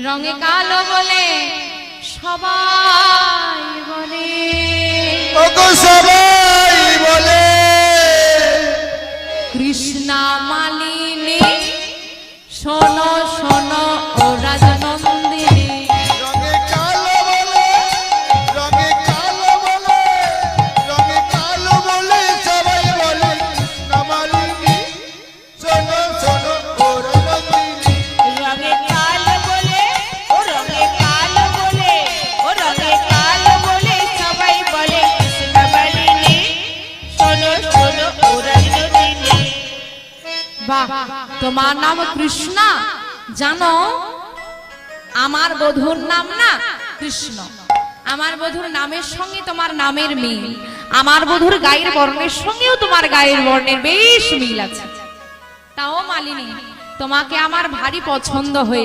রঙে কালো বলে সবাই বলে, ওগো সবাই বলে কৃষ্ণা মালিনী শোনো শোনো ও রাজনন্দিনী। রঙে কালো বলে, রঙে কালো বলে, রঙে কালো বলে সবাই বলে কৃষ্ণ মালিনী শোনো শোনো ও রঙ্গিনী। রঙে কালো বলে, ও রঙে কালো বলে, ও রঙে কালো বলে সবাই বলে কৃষ্ণ মালিনী শোনো শোনো ও রঙ্গিনী। বাহ, তোমার নাম কৃষ্ণা। জানো আমার বধূর নাম না কৃষ্ণ। আমার বধূর নামের সঙ্গে তোমার নামের মিল, আমার বধূর গায়ের বর্ণের সঙ্গেও তোমার গায়ের বর্ণের বেশ মিল আছে। তাও মালিনী, তোমাকে আমার ভারী পছন্দ হয়েছে।